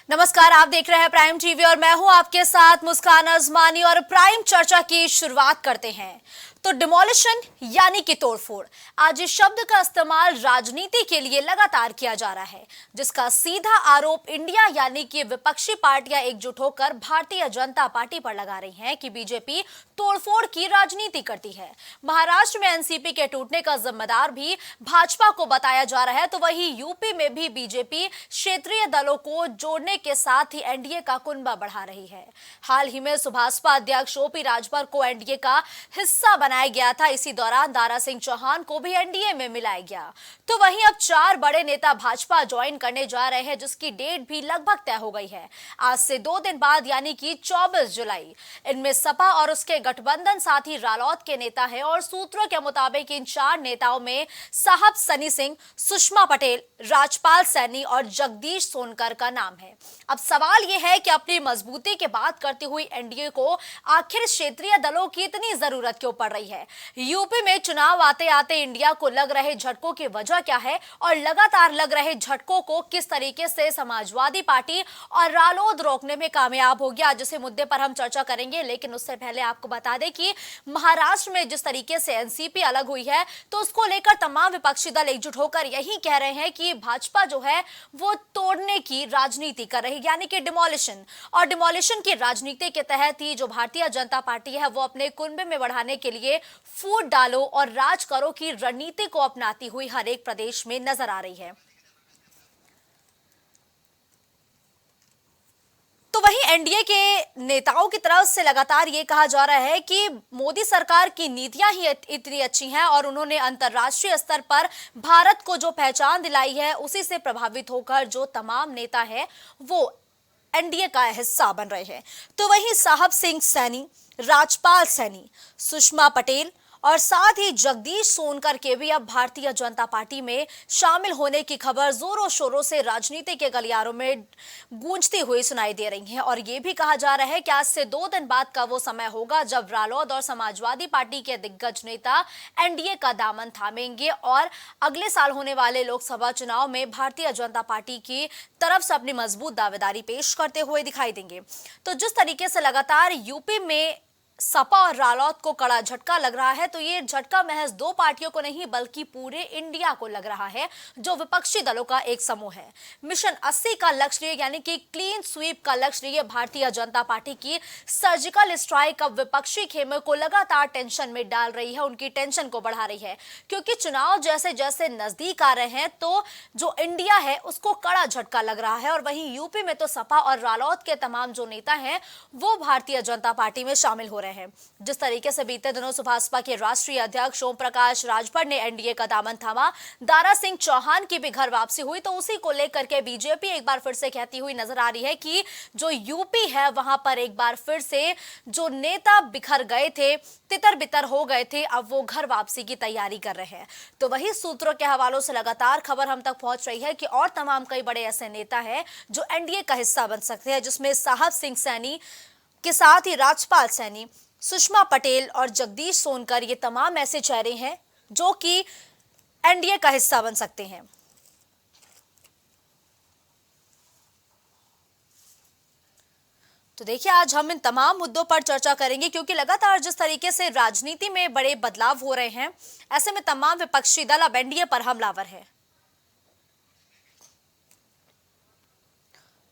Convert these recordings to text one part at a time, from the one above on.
नमस्कार, आप देख रहे हैं प्राइम टीवी और मैं हूं आपके साथ मुस्कान अजमानी। और प्राइम चर्चा की शुरुआत करते हैं। तो डिमोलिशन यानी कि तोड़फोड़, आज इस शब्द का इस्तेमाल राजनीति के लिए लगातार किया जा रहा है, जिसका सीधा आरोप इंडिया यानी कि विपक्षी पार्टियां एकजुट होकर भारतीय जनता पार्टी पर लगा रही हैं कि बीजेपी तोड़फोड़ की राजनीति करती है। महाराष्ट्र में एनसीपी के टूटने का जिम्मेदार भी भाजपा को बताया जा रहा है, तो वहीं यूपी में भी बीजेपी क्षेत्रीय दलों को जोड़ने के साथ ही एनडीए का कुनबा बढ़ा रही है। हाल ही में सुभाषपा अध्यक्ष ओपी राजभर को एनडीए का हिस्सा बनाया गया था। इसी दौरान दारा सिंह चौहान को भी एनडीए में मिलाया गया। तो वहीं अब 4 बड़े नेता भाजपा ज्वाइन करने जा रहे हैं, जिसकी डेट भी लगभग तय हो गई है। आज से 2 दिन बाद यानी कि 24 जुलाई। इनमें सपा और उसके गठबंधन साथ ही रालोद के नेता हैं और सूत्रों के मुताबिक इन 4 नेताओं में साहब सनी सिंह, सुषमा पटेल, राजपाल सैनी और जगदीश सोनकर का नाम है। अब सवाल यह है कि अपनी मजबूती की बात करती हुई एनडीए को आखिर क्षेत्रीय दलों की इतनी जरूरत क्यों पड़ रही है। यूपी में चुनाव आते आते इंडिया को लग रहे झटकों की वजह क्या है और लगातार लग रहे झटकों को किस तरीके से समाजवादी पार्टी और रालोद रोकने में कामयाब हो गया, जिस मुद्दे पर हम चर्चा करेंगे। लेकिन उससे पहले आपको बता दें कि महाराष्ट्र में जिस तरीके से एनसीपी अलग हुई है, तो उसको लेकर तमाम विपक्षी दल एकजुट होकर यही कह रहे हैं कि भाजपा जो है वो तोड़ने की राजनीति कर रही है, यानी कि डिमोलिशन। और डिमोलिशन की राजनीति के तहत ही जो भारतीय जनता पार्टी है वो अपने कुनबे में बढ़ाने के लिए फूट डालो और राज करो की रणनीति को अपनाती हुई हर एक प्रदेश में नजर आ रही है। तो वहीं एनडीए के नेताओं की तरफ से लगातार ये कहा जा रहा है कि मोदी सरकार की नीतियां ही इतनी अच्छी हैं और उन्होंने अंतर्राष्ट्रीय स्तर पर भारत को जो पहचान दिलाई है, उसी से प्रभावित होकर जो तमाम नेता है वो एनडीए का हिस्सा बन रहे हैं। तो वहीं साहब सिंह सैनी, राजपाल सैनी, सुषमा पटेल और साथ ही जगदीश सोनकर के भी अब भारतीय जनता पार्टी में शामिल होने की खबर जोरों शोरों से राजनीति के गलियारों में गूंजती हुई सुनाई दे रही है। और यह भी कहा जा रहा है कि आज से 2 दिन बाद का वो समय होगा जब रालोद और समाजवादी पार्टी के दिग्गज नेता एनडीए का दामन थामेंगे और अगले साल होने वाले लोकसभा चुनाव में भारतीय जनता पार्टी की तरफ से अपनी मजबूत दावेदारी पेश करते हुए दिखाई देंगे। तो जिस तरीके से लगातार यूपी में सपा और रालोद को कड़ा झटका लग रहा है, तो ये झटका महज 2 पार्टियों को नहीं बल्कि पूरे इंडिया को लग रहा है, जो विपक्षी दलों का एक समूह है। मिशन 80 का लक्ष्य लिए यानी कि क्लीन स्वीप का लक्ष्य लिए भारतीय जनता पार्टी की सर्जिकल स्ट्राइक अब विपक्षी खेमे को लगातार टेंशन में डाल रही है, उनकी टेंशन को बढ़ा रही है। क्योंकि चुनाव जैसे जैसे नजदीक आ रहे हैं तो जो इंडिया है उसको कड़ा झटका लग रहा है। और वहीं यूपी में तो सपा और रालोद के तमाम जो नेता हैं वो भारतीय जनता पार्टी में शामिल हो रहे हैं। जिस तरीके से बीते दिनों सुभाषपा के राष्ट्रीय अध्यक्ष ओम प्रकाश राजभर ने एनडीए का दामन थामा, दारा सिंह चौहान की भी घर वापसी हुई, तो उसी को लेकर के बीजेपी एक बार फिर से कहती हुई नजर आ रही है कि जो यूपी है वहां पर एक बार फिर से जो नेता बिखर गए थे, तितर बितर हो गए थे, अब वो घर वापसी की तैयारी कर रहे हैं। तो वही सूत्रों के हवालों से लगातार खबर हम तक पहुंच रही है कि और तमाम कई बड़े ऐसे नेता हैं जो एनडीए का हिस्सा बन सकते हैं, जिसमें साहब सिंह सैनी के साथ ही राजपाल सैनी, सुषमा पटेल और जगदीश सोनकर, ये तमाम ऐसे चेहरे हैं जो कि एनडीए का हिस्सा बन सकते हैं। तो देखिए, आज हम इन तमाम मुद्दों पर चर्चा करेंगे, क्योंकि लगातार जिस तरीके से राजनीति में बड़े बदलाव हो रहे हैं, ऐसे में तमाम विपक्षी दल अब एनडीए पर हमलावर है।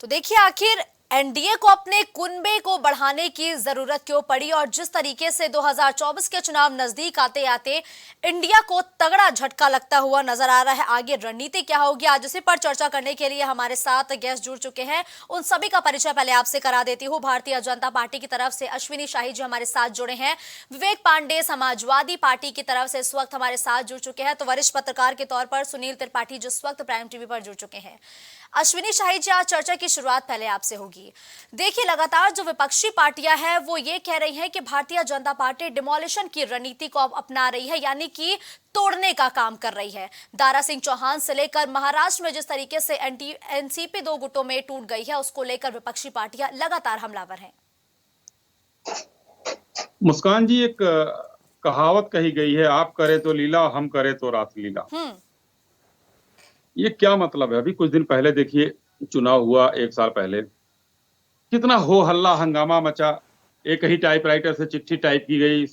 तो देखिए, आखिर एनडीए को अपने कुनबे को बढ़ाने की जरूरत क्यों पड़ी और जिस तरीके से 2024 के चुनाव नजदीक आते आते इंडिया को तगड़ा झटका लगता हुआ नजर आ रहा है, आगे रणनीति क्या होगी, आज इसी पर चर्चा करने के लिए हमारे साथ गेस्ट जुड़ चुके हैं। उन सभी का परिचय पहले आपसे करा देती हूँ। भारतीय जनता पार्टी की तरफ से अश्विनी शाही जी हमारे साथ जुड़े हैं। विवेक पांडे समाजवादी पार्टी की तरफ से इस वक्त हमारे साथ जुड़ चुके हैं। तो वरिष्ठ पत्रकार के तौर पर सुनील त्रिपाठी जिस वक्त प्राइम टीवी पर जुड़ चुके हैं। अश्विनी शाही जी, आज चर्चा की शुरुआत पहले आपसे होगी। देखिए, लगातार जो विपक्षी पार्टियां हैं वो ये कह रही हैं कि भारतीय जनता पार्टी डिमोलिशन की रणनीति को अपना रही है, यानी कि तोड़ने का काम कर रही है। दारा सिंह चौहान से लेकर महाराष्ट्र में जिस तरीके से एनसीपी 2 गुटों में टूट गई है, उसको लेकर विपक्षी पार्टियां लगातार हमलावर हैं। मुस्कान जी, एक कहावत कही गई है, आप करे तो लीला, हम करे तो रासलीला। ये क्या मतलब है? अभी कुछ दिन पहले देखिए, चुनाव हुआ 1 साल पहले, कितना हो हल्ला हंगामा मचा। एक ही टाइपराइटर से चिट्ठी टाइप की गई,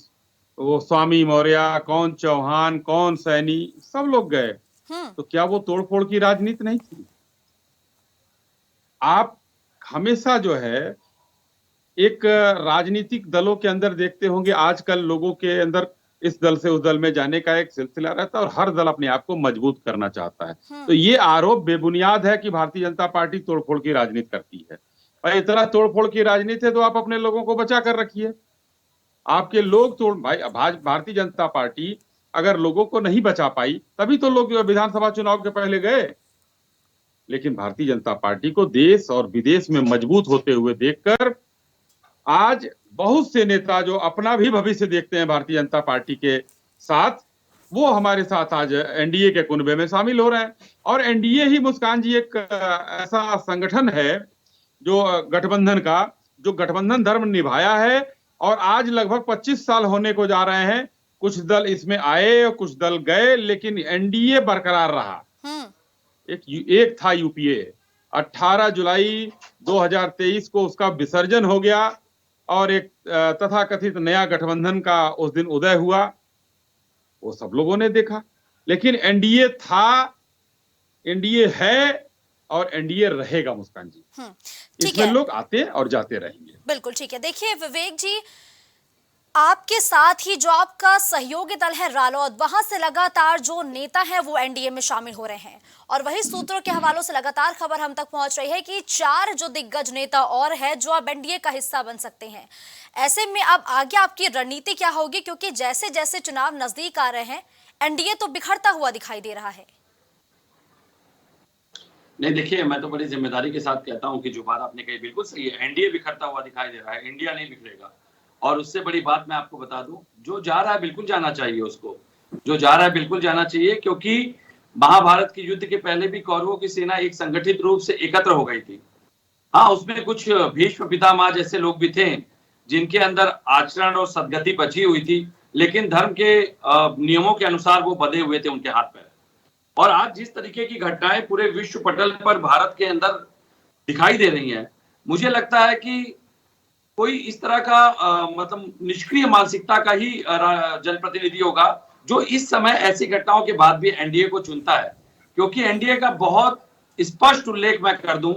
वो स्वामी मौर्य, कौन चौहान, कौन सैनी, सब लोग गए। हम्म। तो क्या वो तोड़फोड़ की राजनीति नहीं थी? आप हमेशा जो है एक राजनीतिक दलों के अंदर देखते होंगे, आजकल लोगों के अंदर इस दल से उस दल में जाने का एक सिलसिला रहता है और हर दल अपने आप को मजबूत करना चाहता है। तो हम्म। ये आरोप बेबुनियाद है कि भारतीय जनता पार्टी तोड़फोड़ की राजनीति करती है। और इतना तोड़फोड़ की राजनीति है तो आप अपने लोगों को बचा कर रखिए। आपके लोग तोड़ भाई, भारतीय जनता पार्टी अगर लोगों को नहीं बचा पाई तभी तो लोग विधानसभा चुनाव के पहले गए। लेकिन भारतीय जनता पार्टी को देश और विदेश में मजबूत होते हुए देखकर आज बहुत से नेता जो अपना भी भविष्य देखते हैं भारतीय जनता पार्टी के साथ, वो हमारे साथ आज एनडीए के कुनबे में शामिल हो रहे हैं। और एनडीए ही, मुस्कान जी, एक ऐसा संगठन है जो गठबंधन का, जो गठबंधन धर्म निभाया है और आज लगभग 25 साल होने को जा रहे हैं। कुछ दल इसमें आए और कुछ दल गए, लेकिन एनडीए बरकरार रहा। हम्म। एक था यूपीए। 18 जुलाई 2023 को उसका विसर्जन हो गया और एक तथाकथित नया गठबंधन का उस दिन उदय हुआ। वो सब लोगों ने देखा। लेकिन एनडीए था, एनडीए है और एनडीए रहेगा, मुस्कान जी। ठीक इसमें है, लोग आते और जाते रहेंगे। बिल्कुल ठीक है। देखिए विवेक जी, आपके साथ ही जो आपका सहयोगी दल है रालोद, वहां से लगातार जो नेता हैं वो एनडीए में शामिल हो रहे हैं और वही सूत्रों के हवालों से लगातार खबर हम तक पहुंच रही है कि 4 जो दिग्गज नेता और है जो अब एनडीए का हिस्सा बन सकते हैं। ऐसे में अब आगे आपकी रणनीति क्या होगी, क्योंकि जैसे जैसे चुनाव नजदीक आ रहे हैं एनडीए तो बिखरता हुआ दिखाई दे रहा है। नहीं, देखिए, मैं तो बड़ी जिम्मेदारी के साथ कहता हूं कि जो बात आपने कही बिल्कुल सही है। एनडीए बिखरता हुआ दिखाई दे रहा है, इंडिया नहीं बिखरेगा। और उससे बड़ी बात मैं आपको बता दूं, जो जा रहा है बिल्कुल जाना चाहिए उसको, जो जा रहा है बिल्कुल जाना चाहिए, क्योंकि महाभारत के युद्ध के पहले भी कौरवों की सेना एक संगठित रूप से एकत्र हो गई थी। हाँ, उसमें कुछ भीष्म पितामह जैसे लोग भी थे जिनके अंदर आचरण और सद्गति बची हुई थी, लेकिन धर्म के नियमों के अनुसार वो बंधे हुए थे उनके हाथ पैर। और आज जिस तरीके की घटनाएं पूरे विश्व पटल पर भारत के अंदर दिखाई दे रही हैं, मुझे लगता है कि कोई इस तरह का मतलब निष्क्रिय मानसिकता का ही जनप्रतिनिधि होगा जो इस समय ऐसी घटनाओं के बाद भी एनडीए को चुनता है। क्योंकि एनडीए का बहुत स्पष्ट उल्लेख मैं कर दूं,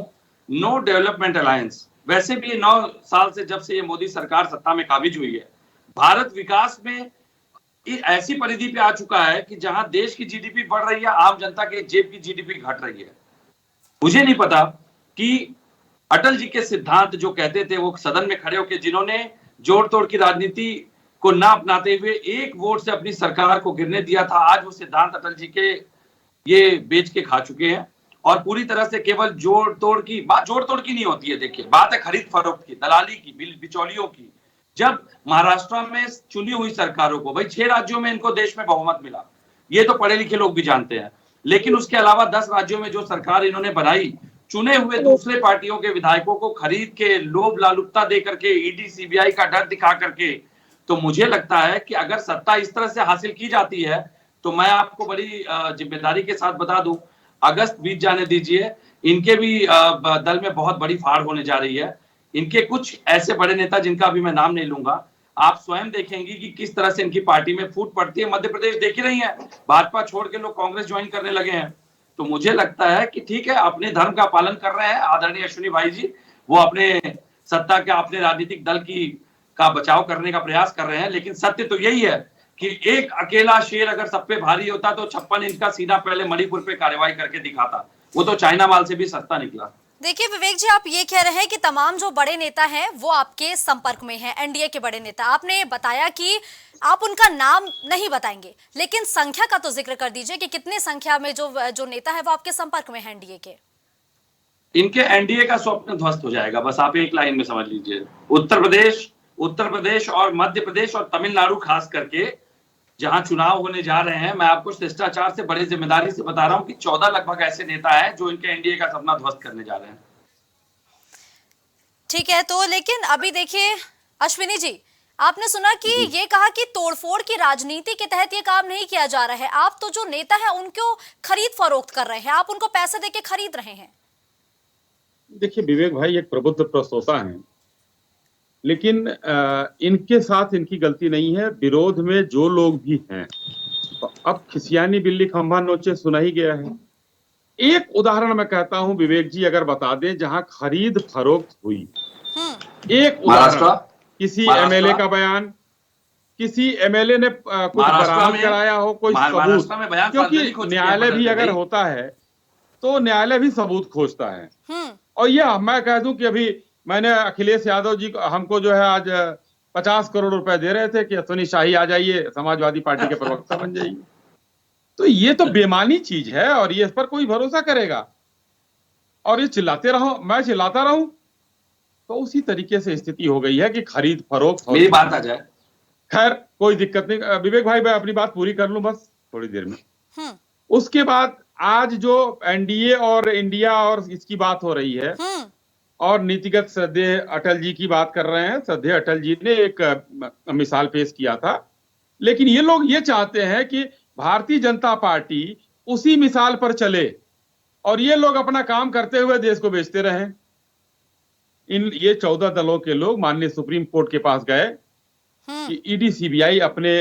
नो डेवलपमेंट अलायंस। वैसे भी 9 साल से जब से ये मोदी सरकार सत्ता में काबिज हुई है, भारत विकास में ऐसी परिधि पे आ चुका है कि जहां देश की जीडीपी बढ़ रही है, आम जनता के जेब की जीडीपी घट रही है। मुझे नहीं पता कि अटल जी के सिद्धांत जो कहते थे, वो सदन में खड़े होकर जिन्होंने जोड़ तोड़ की राजनीति को ना अपनाते हुए एक वोट से अपनी सरकार को गिरने दिया था, आज वो सिद्धांत अटल जी के ये बेच के खा चुके हैं। और पूरी तरह से केवल जोड़ तोड़ की बात, जोड़ तोड़ की नहीं होती है। देखिए, बात है खरीद फरोख्त की, दलाली की, बिचौलियों की। जब महाराष्ट्र में चुनी हुई सरकारों को, भाई 6 राज्यों में इनको देश में बहुमत मिला, ये तो पढ़े लिखे लोग भी जानते हैं। लेकिन उसके अलावा 10 राज्यों में जो सरकार इन्होंने बनाई, चुने हुए दूसरे पार्टियों के विधायकों को खरीद के, लोभ लालुपता दे करके, ईडी सीबीआई का डर दिखा करके। तो मुझे लगता है कि अगर सत्ता इस तरह से हासिल की जाती है, तो मैं आपको बड़ी जिम्मेदारी के साथ बता दूं, अगस्त बीत जाने दीजिए, इनके भी दल में बहुत बड़ी फाड़ होने जा रही है। इनके कुछ ऐसे बड़े नेता जिनका अभी मैं नाम नहीं लूंगा, आप स्वयं देखेंगे कि किस तरह से इनकी पार्टी में फूट पड़ती है। मध्य प्रदेश देख ही रही है, भाजपा छोड़ के लोग कांग्रेस ज्वाइन करने लगे हैं। तो मुझे लगता है कि ठीक है, अपने धर्म का पालन कर रहे हैं आदरणीय अश्विनी भाई जी, वो अपने सत्ता के, अपने राजनीतिक दल की का बचाव करने का प्रयास कर रहे हैं। लेकिन सत्य तो यही है कि एक अकेला शेर अगर सब पे भारी होता तो 56 इंच का सीना पहले मणिपुर पे कार्रवाई करके दिखाता। वो तो चाइना माल से भी सस्ता निकला। देखिए विवेक जी, आप ये कह रहे हैं कि तमाम जो बड़े नेता हैं वो आपके संपर्क में हैं, एनडीए के बड़े नेता। आपने बताया कि आप उनका नाम नहीं बताएंगे, लेकिन संख्या का तो जिक्र कर दीजिए कि कितने संख्या में जो नेता है वो आपके संपर्क में है एनडीए के। इनके एनडीए का स्वप्न ध्वस्त हो जाएगा, बस आप एक लाइन में समझ लीजिए। उत्तर प्रदेश और मध्य प्रदेश और तमिलनाडु खास करके जहां चुनाव होने जा रहे हैं, मैं आपको शिष्टाचार से बड़ी जिम्मेदारी से बता रहा हूं कि 14 लगभग ऐसे नेता हैं जो इनके एनडीए का सपना ध्वस्त करने जा रहे हैं। ठीक है, तो लेकिन अभी देखिए अश्विनी जी, आपने सुना कि ये कहा कि तोड़फोड़ की राजनीति के तहत ये काम नहीं किया जा रहा है। आप तो जो नेता है उनको खरीद फरोख्त कर रहे हैं, आप उनको पैसे देके खरीद रहे हैं। देखिए विवेक भाई एक प्रबुद्ध प्रस्तोता हैं, लेकिन इनके साथ इनकी गलती नहीं है। विरोध में जो लोग भी हैं, तो अब खिसियानी बिल्ली खंभा नोचे सुना ही गया है। एक उदाहरण मैं कहता हूं विवेक जी, अगर बता दें जहां खरीद फरोख्त हुई, एक महाराष्ट्र, उदाहरण, किसी एमएलए का बयान, किसी एमएलए ने कुछ बरामद कराया हो, कोई सबूत, क्योंकि न्यायालय भी अगर होता है तो न्यायालय भी सबूत खोजता है। और ये मैं कह दूं कि अभी मैंने अखिलेश यादव जी को, हमको जो है आज 50 करोड़ रुपए दे रहे थे कि अश्विनी शाही आ जाइए, समाजवादी पार्टी के प्रवक्ता बन जाइए। तो ये तो बेमानी चीज है और ये इस पर कोई भरोसा करेगा? और ये चिल्लाते रहो, मैं चिल्लाता रहूं, तो उसी तरीके से स्थिति हो गई है कि खरीद फरोख्त। मेरी बात आ जाए, खैर कोई दिक्कत नहीं विवेक भाई, मैं अपनी बात पूरी कर लूं बस थोड़ी देर में। उसके बाद आज जो एनडीए और इंडिया और इसकी बात हो रही है, और नीतिगत श्रद्धेय अटल जी की बात कर रहे हैं। श्रद्धेय अटल जी ने एक मिसाल पेश किया था, लेकिन ये लोग ये चाहते हैं कि भारतीय जनता पार्टी उसी मिसाल पर चले और ये लोग अपना काम करते हुए देश को बेचते रहें। ये 14 दलों के लोग माननीय सुप्रीम कोर्ट के पास गए कि ईडी सीबीआई अपने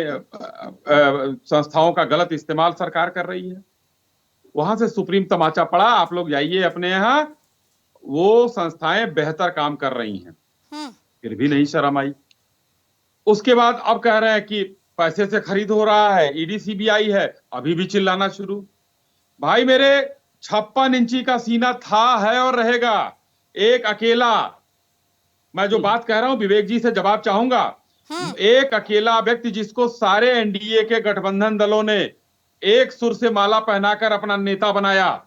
संस्थाओं का गलत इस्तेमाल सरकार कर रही है। वहां से सुप्रीम तमाचा पड़ा, आप लोग जाइए अपने यहाँ, वो संस्थाएं बेहतर काम कर रही हैं। फिर भी नहीं शर्म आई। उसके बाद अब कह रहे हैं कि पैसे से खरीद हो रहा है, ईडी सीबीआई है, अभी भी चिल्लाना शुरू। भाई मेरे 56 इंची का सीना था, है और रहेगा। एक अकेला, मैं जो बात कह रहा हूं विवेक जी से जवाब चाहूंगा, एक अकेला व्यक्ति जिसको सारे एनडीए के गठबंधन दलों ने एक सुर से माला पहनाकर अपना नेता बनाया,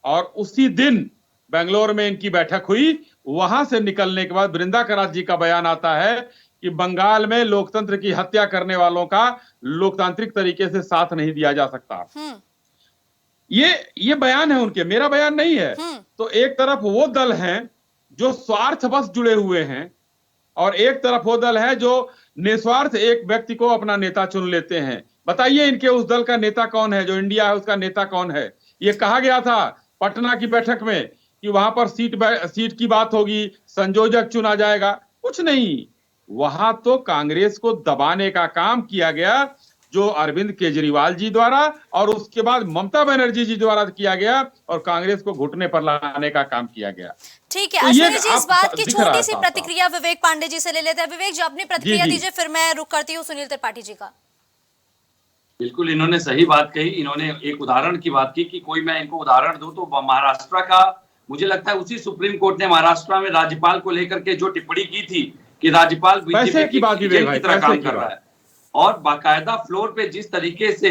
और उसी दिन बेंगलोर में इनकी बैठक हुई। वहां से निकलने के बाद वृंदा करात जी का बयान आता है कि बंगाल में लोकतंत्र की हत्या करने वालों का लोकतांत्रिक तरीके से साथ नहीं दिया जा सकता। ये बयान है उनके, मेरा बयान नहीं है। तो एक तरफ वो दल हैं जो स्वार्थ बस जुड़े हुए हैं, और एक तरफ वो दल है जो निस्वार्थ एक व्यक्ति को अपना नेता चुन लेते हैं। बताइए इनके उस दल का नेता कौन है? जो इंडिया है उसका नेता कौन है? ये कहा गया था पटना की बैठक में कि वहां पर सीट की बात होगी, संयोजक चुना जाएगा। कुछ नहीं, वहां तो कांग्रेस को दबाने का काम किया गया, जो अरविंद केजरीवाल जी द्वारा और उसके बाद ममता बनर्जी जी द्वारा किया गया, और कांग्रेस को घुटने पर लाने का काम किया गया। ठीक है अश्विनी जी, इस बात की छोटी सी प्रतिक्रिया विवेक पांडे जी से ले लेते हैं। विवेक जी अपनी प्रतिक्रिया दीजिए, फिर मैं रुक करती हूँ सुनील त्रिपाठी जी का। बिल्कुल, इन्होंने सही बात कही। इन्होंने एक उदाहरण की बात की कि कोई मैं इनको उदाहरण दूं तो महाराष्ट्र का, मुझे लगता है उसी सुप्रीम कोर्ट ने महाराष्ट्र में राज्यपाल को लेकर के जो टिप्पणी की थी कि राज्यपाल बीजेपी की तरह काम कर रहा है, और बाकायदा फ्लोर पे जिस तरीके से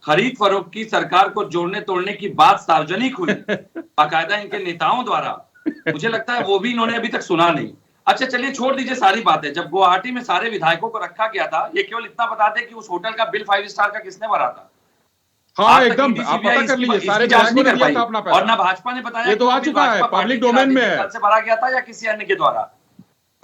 खरीद फरोख्त की सरकार को जोड़ने तोड़ने की बात सार्वजनिक हुई बाकायदा इनके नेताओं द्वारा, मुझे लगता है वो भी इन्होंने अभी तक सुना नहीं। अच्छा चलिए छोड़ दीजिए सारी बातें। जब गुवाहाटी में सारे विधायकों को रखा गया था, ये केवल इतना बता दें कि उस होटल का बिल 5 स्टार का किसने भरा था? हाँ एकदम, आप पता कर लीजिए, सारे जांच नहीं कर पाई। अपना और ना भाजपा ने बताया, ये तो आ चुका है, पब्लिक डोमेन में है, से भरा गया था या किसी अन्य के द्वारा।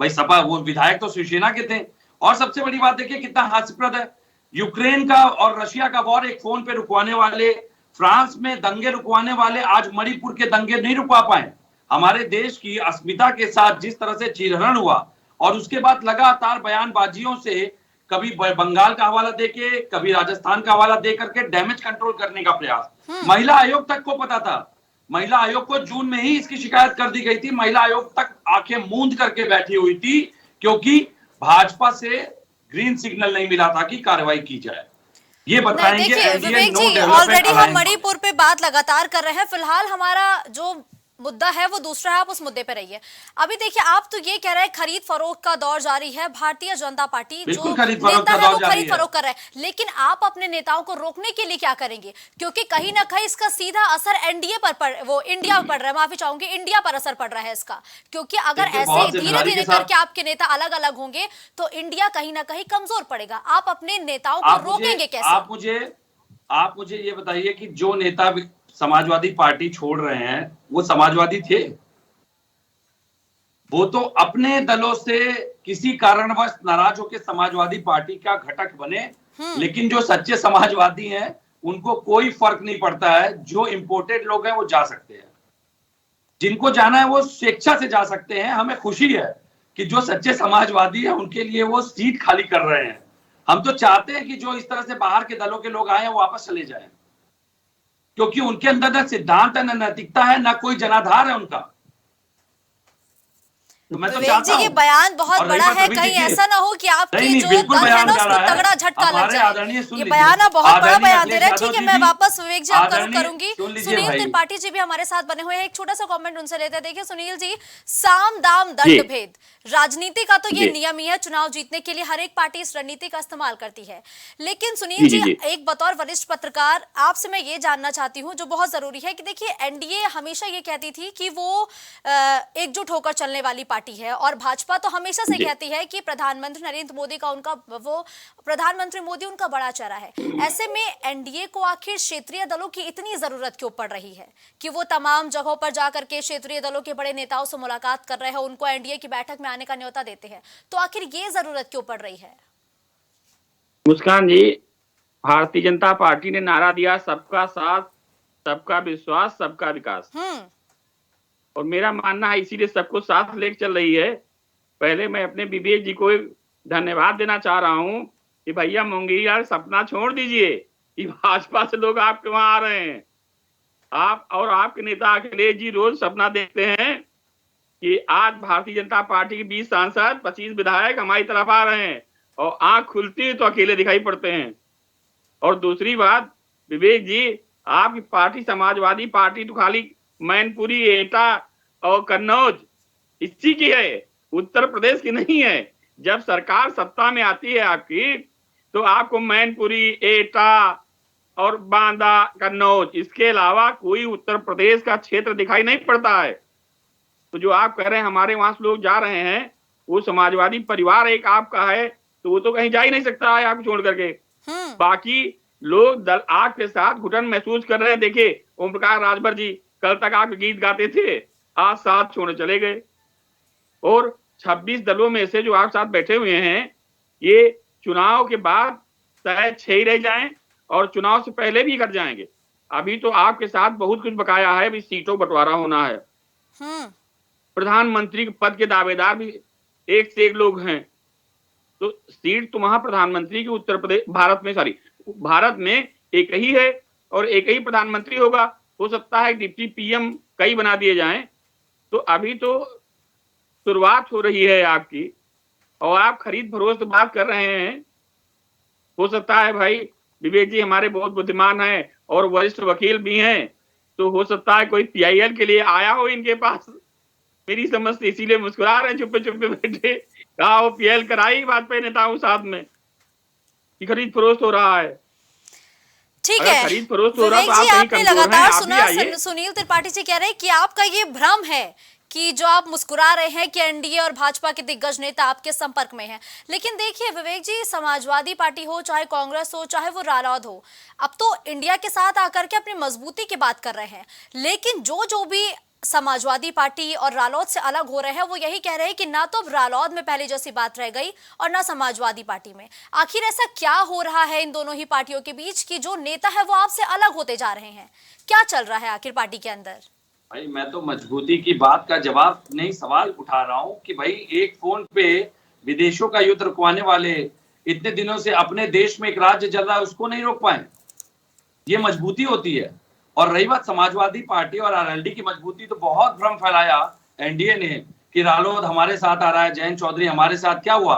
भाई सपा, वो विधायक तो शिवसेना के थे। और सबसे बड़ी बात देखिए कितना हास्यप्रद है, यूक्रेन का और रशिया का वॉर एक फोन पे रुकवाने वाले, फ्रांस में दंगे रुकवाने वाले आज मणिपुर के दंगे नहीं रुकवा पाए। हमारे देश की अस्मिता के साथ जिस तरह से चीरहरण हुआ, और उसके बाद लगातार बयानबाजियों से, कभी बंगाल का हवाला देके, कभी राजस्थान का हवाला दे करके डैमेज कंट्रोल करने का प्रयास। महिला आयोग तक को पता था, महिला आयोग को जून में ही इसकी शिकायत कर दी गई थी। महिला आयोग तक आंखें मूंद करके बैठी हुई थी, क्योंकि भाजपा से ग्रीन सिग्नल नहीं मिला था कि कार्रवाई की जाए। ये बताएंगे विवेक जी, ऑलरेडी हम मणिपुर पे बात लगातार कर रहे हैं, फिलहाल हमारा जो मुद्दा है वो दूसरा है, आप उस मुद्दे पे रहिए। अभी देखिए, आप तो ये कह रहे हैं खरीद फरोख्त का दौर जारी है, भारतीय जनता पार्टी जो नेता है वो खरीद फरोख्त कर रहा है, लेकिन आप अपने नेताओं को रोकने के लिए क्या करेंगे? क्योंकि कहीं ना कहीं इसका सीधा असर एनडीए पर वो इंडिया पर पड़ रहा है, माफी चाहूंगी, इंडिया पर असर पड़ रहा है इसका। क्योंकि अगर ऐसे धीरे धीरे करके आपके नेता अलग अलग होंगे तो इंडिया कहीं ना कहीं कमजोर पड़ेगा। आप अपने नेताओं को रोकेंगे कैसे? आप मुझे ये बताइए कि जो नेता समाजवादी पार्टी छोड़ रहे हैं वो समाजवादी थे? वो तो अपने दलों से किसी कारणवश नाराज होकर समाजवादी पार्टी का घटक बने, लेकिन जो सच्चे समाजवादी हैं उनको कोई फर्क नहीं पड़ता है, जो इंपोर्टेड लोग हैं वो जा सकते हैं। जिनको जाना है वो स्वेच्छा से जा सकते हैं। हमें खुशी है कि जो सच्चे समाजवादी है उनके लिए वो सीट खाली कर रहे हैं। हम तो चाहते हैं कि जो इस तरह से बाहर के दलों के लोग आए हैं वो वापस चले जाएं, क्योंकि उनके अंदर ना सिद्धांत है, ना नैतिकता है, ना कोई जनाधार है उनका। तो मैं तो विवेक चाहता जी, ये हूं। बयान बहुत और रही बड़ा बात है, अभी कहीं देखिए, ऐसा ना हो कि आपकी नहीं जो बिल्कुल दल है बयान ना जा उसको रहा है। तगड़ा झटका लग हमारे जाए। आदरणीय सुन ये लीजिए, बयान ना बहुत बड़ा आदरणीय बयान दे अखिलेश रहा है। यादव ठीक है, जी मैं भी, वापस विवेक जी आपका रुख आदरणीय करूंगी। सुन लीजिए सुनील भाई त्रिपाठी जी भी हमारे साथ बने हुए हैं, एक छोटा सा कमेंट उनसे लेते हैं। देखिए सुनील जी, साम दाम जी दंड भेद, राजनीति का तो ये जी नियम ही है, चुनाव जीतने के लिए हर एक पार्टी इस रणनीति का इस्तेमाल करती है। लेकिन सुनील जी जी, जी जी एक बतौर वरिष्ठ पत्रकार आपसे मैं ये जानना चाहती हूँ जो बहुत जरूरी है कि देखिए एनडीए हमेशा ये कहती थी कि वो एकजुट होकर चलने वाली पार्टी है, और भाजपा तो हमेशा से जी कहती है कि प्रधानमंत्री नरेंद्र मोदी का प्रधानमंत्री मोदी उनका बड़ा चेहरा है। ऐसे में एनडीए को आखिर क्षेत्रीय दलों की इतनी जरूरत क्यों पड़ रही है कि वो तमाम जगहों पर जाकर के क्षेत्रीय दलों के बड़े नेताओं से मुलाकात कर रहे हैं, उनको एनडीए की बैठक में आने का न्योता देते हैं? तो आखिर ये जरूरत क्यों पड़ रही है? मुस्कान जी, भारतीय जनता पार्टी ने नारा दिया सबका साथ, सबका विश्वास, सबका विकास। और मेरा मानना है इसीलिए सबको साथ लेकर चल रही है। पहले मैं अपने विवेक जी को धन्यवाद देना चाह रहा हूं कि भैया मुंगेरी यार सपना छोड़ दीजिए कि भाजपा से लोग आपके वहां आ रहे हैं। आप और आपके नेता अखिलेश जी रोज सपना देखते हैं कि आज भारतीय जनता पार्टी के 20 सांसद, 25 विधायक हमारी तरफ आ रहे हैं, और आंख खुलती है तो अकेले दिखाई पड़ते हैं। और दूसरी बात विवेक जी, आपकी पार्टी समाजवादी पार्टी तो खाली मैनपुरी, एटा और कन्नौज इसी की है, उत्तर प्रदेश की नहीं है। जब सरकार सत्ता में आती है आपकी, तो आपको मैनपुरी, एटा और बांदा, कन्नौज, इसके अलावा कोई उत्तर प्रदेश का क्षेत्र दिखाई नहीं पड़ता है। तो जो आप कह रहे हैं हमारे वहां से लोग जा रहे हैं, वो समाजवादी परिवार एक आपका है, तो वो तो कहीं जा ही नहीं सकता है आपको छोड़ करके। बाकी लोग दल आपके साथ घुटन महसूस कर रहे हैं। देखिए ओम प्रकाश राजभर जी कल तक आपके गीत गाते थे, आज साथ छोड़ने चले गए। और 26 दलों में से जो आप साथ बैठे हुए हैं, ये चुनाव के बाद शायद 6 ही रह जाएं और चुनाव से पहले भी कर जाएंगे। अभी तो आपके साथ बहुत कुछ बकाया है, अभी सीटों बंटवारा होना है। प्रधानमंत्री के पद के दावेदार भी एक से एक लोग हैं। तो सीट तो वहां प्रधानमंत्री की उत्तर प्रदेश, भारत में एक ही है और एक ही प्रधानमंत्री होगा। हो सकता है डिप्टी पीएम कई बना दिए जाएं। तो अभी तो शुरुआत हो रही है आपकी, और आप खरीद फरोख्त बात कर रहे हैं। हो सकता है भाई विवेक जी हमारे बहुत बुद्धिमान हैं और वरिष्ठ वकील भी हैं, तो हो सकता है कोई पीआईएल के लिए आया हो इनके पास, मेरी समझ से, इसीलिए मुस्कुरा रहे चुप्पे चुप्पे बैठे। कहा वो पीएल कराई वाजपेयी नेताओं साथ में कि खरीद फरोख्त हो रहा है। ठीक है खरीद फरोख्त हो रहा विवेक तो जी, आप कहीं आपने कमजोर हैं, लगातार आप भी सुना आइए। सुनील त्रिपाठी जी कह रहे हैं कि आपका ये भ्रम है कि जो आप मुस्कुरा रहे हैं कि एनडीए और भाजपा के दिग्गज नेता आपके संपर्क में हैं। लेकिन देखिए विवेक जी, समाजवादी पार्टी हो, चाहे कांग्रेस हो, चाहे वो रालोद हो, अब तो इंडिया के साथ आकर के अपनी मजबूती की बात कर रहे हैं। लेकिन जो भी समाजवादी पार्टी और रालोद से अलग हो रहे हैं, वो यही कह रहे हैं कि ना तो रालोद में पहले जैसी बात रह गई और ना समाजवादी पार्टी में। आखिर ऐसा क्या हो रहा है इन दोनों ही पार्टियों के बीच कि जो नेता है वो आपसे अलग होते जा रहे हैं? क्या चल रहा है आखिर पार्टी के अंदर? भाई मैं तो मजबूती की बात का जवाब नहीं, सवाल उठा रहा हूं कि भाई एक फोन पे विदेशों का युद्ध रुकवाने वाले इतने दिनों से अपने देश में एक राज्य चल रहा है उसको नहीं रोक पाए। ये मजबूती होती है। और रही बात समाजवादी पार्टी और आरएलडी की मजबूती, तो बहुत भ्रम फैलाया एनडीए ने कि रालोद हमारे साथ आ रहा है, जयंत चौधरी हमारे साथ। क्या हुआ?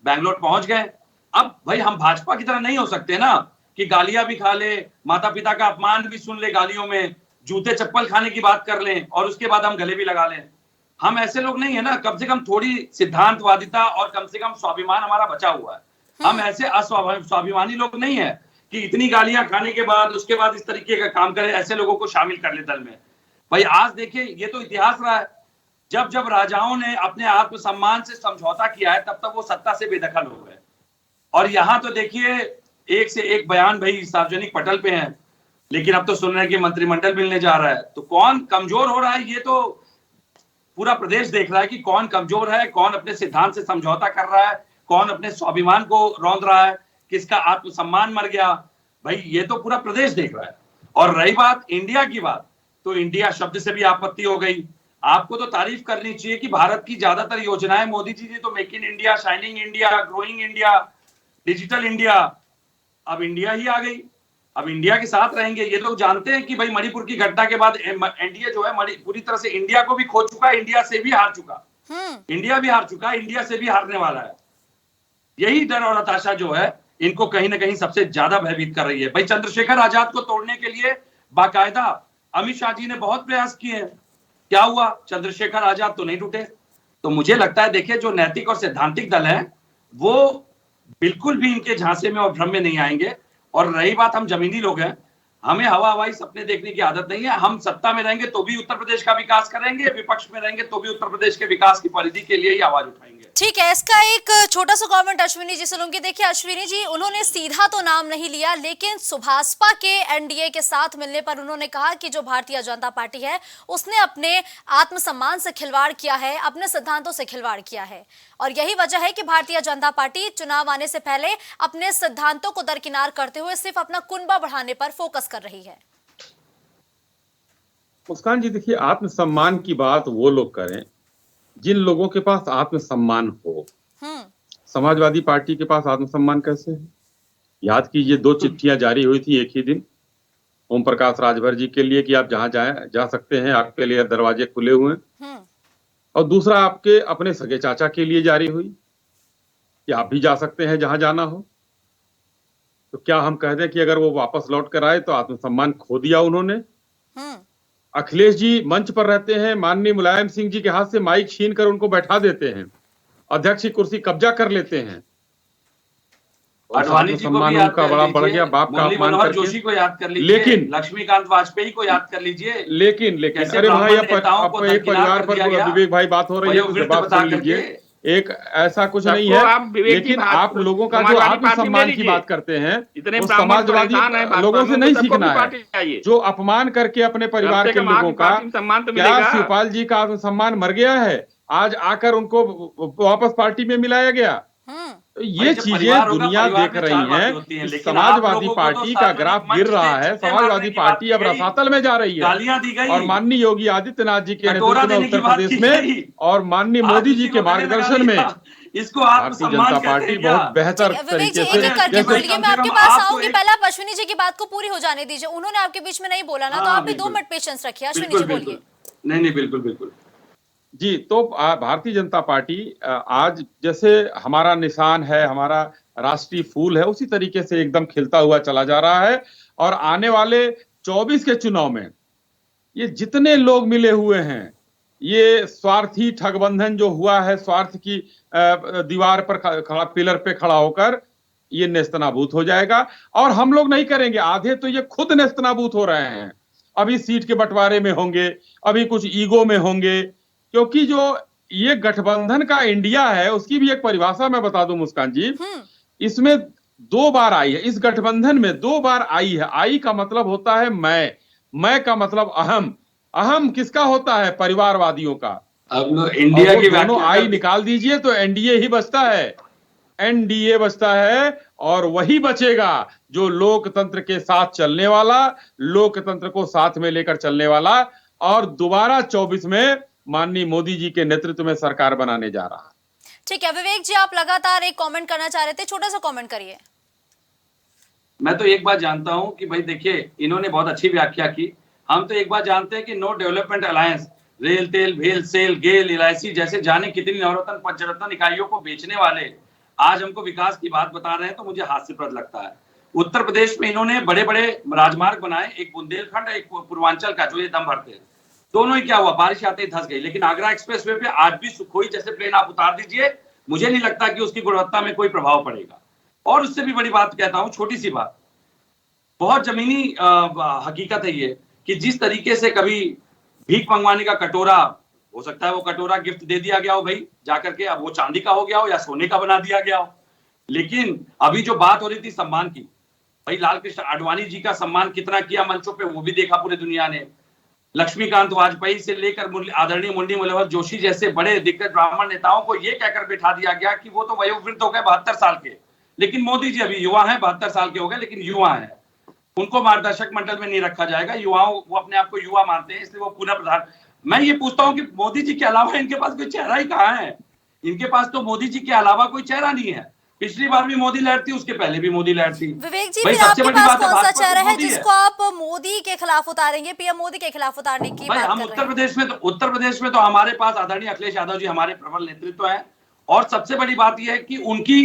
बैंगलोर पहुंच गए। अब भाई हम भाजपा की तरह नहीं हो सकते ना कि गालियां भी खा ले, माता पिता का अपमान भी सुन ले, गालियों में जूते चप्पल खाने की बात कर लें और उसके बाद हम गले भी लगा लें। हम ऐसे लोग नहीं है ना। कम से कम थोड़ी सिद्धांतवादिता और कम से कम स्वाभिमान हमारा बचा हुआ है। हम ऐसे अस्वाभिमानी लोग नहीं है कि इतनी गालियां खाने के बाद उसके बाद इस तरीके का काम करें। ऐसे लोगों को शामिल कर ले दल में। भाई आज देखिए, ये तो इतिहास रहा है, जब जब राजाओं ने अपने आत्मसम्मान से समझौता किया है तब तक वो सत्ता से बेदखल हो गए। और यहाँ तो देखिए एक से एक बयान भाई सार्वजनिक पटल पे हैं, लेकिन अब तो सुन रहे हैं कि मंत्रिमंडल मिलने जा रहा है। तो कौन कमजोर हो रहा है, ये तो पूरा प्रदेश देख रहा है कि कौन कमजोर है, कौन अपने सिद्धांत से समझौता कर रहा है, कौन अपने स्वाभिमान को रौंद रहा है, किसका आत्मसम्मान मर गया। भाई ये तो पूरा प्रदेश देख रहा है। और रही बात इंडिया की बात, तो इंडिया शब्द से भी आपत्ति हो गई आपको तो तारीफ करनी चाहिए कि भारत की ज्यादातर योजनाएं मोदी जी ने तो make in India, shining India, growing India, digital India, अब इंडिया ही आ गई। अब इंडिया के साथ रहेंगे। ये लोग जानते हैं कि भाई मणिपुर की घटना के बाद एनडीए जो है पूरी तरह से इंडिया को भी खो चुका है, इंडिया से भी हार चुका, इंडिया भी हार चुका है, इंडिया से भी हारने वाला है। यही डर और हताशा जो है इनको कहीं ना कहीं सबसे ज्यादा भयभीत कर रही है। भाई चंद्रशेखर आजाद को तोड़ने के लिए बाकायदा अमित शाह जी ने बहुत प्रयास किए हैं, क्या हुआ? चंद्रशेखर आजाद तो नहीं टूटे। तो मुझे लगता है देखिए, जो नैतिक और सैद्धांतिक दल है वो बिल्कुल भी इनके झांसे में और भ्रम में नहीं आएंगे। और रही बात, हम जमीनी लोग हैं, हमें हवा हवाई सपने देखने की आदत नहीं है। हम सत्ता में रहेंगे तो भी उत्तर प्रदेश का विकास करेंगे, विपक्ष में रहेंगे तो भी उत्तर प्रदेश के विकास की परिधि के लिए ही आवाज उठाएंगे। ठीक है, इसका एक छोटा सा कमेंट अश्विनी जी से लूंगी। देखिए अश्विनी जी, उन्होंने सीधा तो नाम नहीं लिया, लेकिन सुभाषपा के एनडीए के साथ मिलने पर उन्होंने कहा कि जो भारतीय जनता पार्टी है उसने अपने आत्मसम्मान से खिलवाड़ किया है, अपने सिद्धांतों से खिलवाड़ किया है, और यही वजह है कि भारतीय जनता पार्टी चुनाव आने से पहले अपने सिद्धांतों को दरकिनार करते हुए सिर्फ अपना कुनबा बढ़ाने पर फोकस कर रही है। मुस्कान जी, देखिए, आत्मसम्मान की बात वो लोग करें जिन लोगों के पास आत्मसम्मान हो। समाजवादी पार्टी के पास आत्मसम्मान कैसे है? याद कीजिए, 2 चिट्ठियां जारी हुई थी एक ही दिन ओम प्रकाश राजभर जी के लिए कि आप जहां जाए जा सकते हैं, आपके लिए दरवाजे खुले हुए हैं। और दूसरा आपके अपने सगे चाचा के लिए जारी हुई कि आप भी जा सकते हैं जहां जाना हो। तो क्या हम कह दें कि अगर वो वापस लौट कर आए तो आत्मसम्मान खो दिया उन्होंने? अखिलेश जी मंच पर रहते हैं, माननीय मुलायम सिंह जी के हाथ से माइक छीन कर उनको बैठा देते हैं, अध्यक्ष की कुर्सी कब्जा कर लेते हैं। आडवाणी जी को भी याद कर बड़ा बढ़ लीजिए, गया, बाप का अपमान मनोहर करके। जोशी को याद कर लीजिए, लेकिन लक्ष्मीकांत वाजपेयी को याद कर लीजिए। लेकिन अरे भाई, अब एक परिवार पर विवेक भाई बात हो रही है तो बात सुन लीजिए। एक ऐसा कुछ नहीं है, लेकिन आप लोगों का जो आत्मसम्मान की बात करते हैं वो समाजवादी लोगों से नहीं सीखना है, जो अपमान करके अपने परिवार के लोगों का। क्या शिवपाल जी का आत्मसम्मान मर गया है? आज आकर उनको वापस पार्टी में मिलाया गया। तो ये चीजें दुनिया देख रही है। समाजवादी पार्टी का ग्राफ गिर रहा है, समाजवादी पार्टी अब रसातल में जा रही है। और माननीय योगी आदित्यनाथ जी के नेतृत्व में उत्तर प्रदेश में और माननीय मोदी जी के मार्गदर्शन में इसको भारतीय जनता पार्टी बहुत बेहतर तरीके से। मैं आपके पास आऊंगी, पहले आप अश्विनी जी की बात को पूरी हो जाने दीजिए। उन्होंने आपके बीच में नहीं बोला ना, तो आप भी 2 मिनट पेशेंस रखिए। अश्विनी जी बोलिए। नहीं, बिल्कुल बिल्कुल जी। तो भारतीय जनता पार्टी आज जैसे हमारा निशान है, हमारा राष्ट्रीय फूल है, उसी तरीके से एकदम खिलता हुआ चला जा रहा है। और आने वाले 24 के चुनाव में ये जितने लोग मिले हुए हैं, ये स्वार्थी ठगबंधन जो हुआ है, स्वार्थ की दीवार पर खड़ा, पिलर पे खड़ा होकर, ये नेस्तनाबूत हो जाएगा। और हम लोग नहीं करेंगे, आधे तो ये खुद नेस्तनाबूत हो रहे हैं। अभी सीट के बंटवारे में होंगे, अभी कुछ ईगो में होंगे, क्योंकि जो ये गठबंधन का इंडिया है उसकी भी एक परिभाषा मैं बता दूं मुस्कान जी। इसमें 2 बार आई है, इस गठबंधन में 2 बार आई है। आई का मतलब होता है मैं का मतलब अहम। अहम किसका होता है? परिवारवादियों का। अब इंडिया की दोनों आई निकाल दीजिए तो एनडीए ही बचता है, एनडीए बचता है। और वही बचेगा जो लोकतंत्र के साथ चलने वाला, लोकतंत्र को साथ में लेकर चलने वाला, और दोबारा 24 में माननीय मोदी जी के नेतृत्व में सरकार बनाने जा रहा है। ठीक है, विवेक जी आप लगातार एक कमेंट करना चाह रहे थे, छोटा सा कमेंट करिए। मैं तो एक बात जानता हूं कि भाई देखिए, इन्होंने बहुत अच्छी व्याख्या की। हम तो एक बात जानते हैं कि नो डेवलपमेंट अलायंस, रेल तेल, भेल सेल, गेल, एलआईसी जैसे जाने कितनी नवरत्न पंचरत्न इकाइयों को बेचने वाले आज हमको विकास की बात बता रहे हैं, तो मुझे हास्यप्रद लगता है। उत्तर प्रदेश में इन्होंने बड़े बड़े राजमार्ग बनाए, एक बुंदेलखंड, एक पूर्वांचल का, जो ये दम भरते हैं। दोनों ही क्या हुआ, बारिश आते ही धंस गई। लेकिन आगरा एक्सप्रेसवे पे आज भी सुखोई जैसे प्लेन आप उतार दीजिए, मुझे नहीं लगता कि उसकी गुणवत्ता में कोई प्रभाव पड़ेगा। और उससे भी बड़ी बात कहता हूं, छोटी सी बात, बहुत जमीनी हकीकत है ये, कि जिस तरीके से कभी भीख मंगवाने का कटोरा, हो सकता है वो कटोरा गिफ्ट दे दिया गया हो भाई जाकर के, अब वो चांदी का हो गया हो या सोने का बना दिया गया हो। लेकिन अभी जो बात हो रही थी सम्मान की, भाई लाल कृष्ण आडवाणी जी का सम्मान कितना किया मंचों पे, वो भी देखा पूरी दुनिया ने। लक्ष्मीकांत वाजपेयी से लेकर आदरणीय मुंडी मनोहर जोशी जैसे बड़े दिग्गज ब्राह्मण नेताओं को ये कहकर बिठा दिया गया कि वो तो वयोवृद्ध हो गए 72 साल के, लेकिन मोदी जी अभी युवा हैं, 72 साल के हो गए लेकिन युवा हैं। उनको मार्गदर्शक मंडल में नहीं रखा जाएगा। युवाओं, वो अपने आप को युवा मानते हैं, इसलिए वो पुनः प्रधान। मैं ये पूछता हूँ कि मोदी जी के अलावा इनके पास कोई चेहरा ही कहाँ है? इनके पास तो मोदी जी के अलावा कोई चेहरा नहीं है। पिछली बार भी मोदी लहर थी, उसके पहले भी मोदी लहर थी। विवेक जी, भाई फिर सबसे आपके बड़ी पास बात है कौन सा भाजपा चेहरा तो है मोदी जिसको आप मोदी के खिलाफ उतारेंगे, पीएम मोदी के खिलाफ उतारने की भाई बात हम कर रहे हैं? उत्तर प्रदेश में तो हमारे पास आदरणीय अखिलेश यादव जी हमारे प्रबल नेतृत्व है। और सबसे बड़ी बात यह है कि उनकी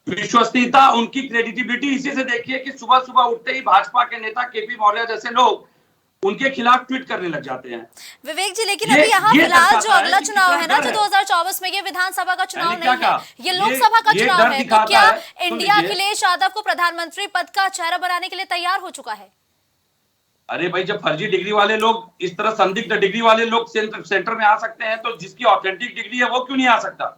विश्वसनीयता, उनकी क्रेडिबिलिटी इसी से देखिए कि सुबह सुबह उठते ही भाजपा के नेता केपी मौर्य जैसे लोग उनके खिलाफ ट्वीट करने लग जाते हैं। विवेक जी, लेकिन अभी यहाँ फिलहाल जो अगला चुनाव है ना, जो 2024 में, ये विधानसभा का चुनाव नहीं है, ये लोकसभा का चुनाव है, तो क्या इंडिया अखिलेश यादव को प्रधानमंत्री पद का चेहरा बनाने के लिए तैयार हो चुका है? अरे भाई, जब फर्जी डिग्री वाले लोग, इस तरह संदिग्ध डिग्री वाले लोग सेंटर में आ सकते हैं, तो जिसकी ऑथेंटिक डिग्री है वो क्यों नहीं आ सकता?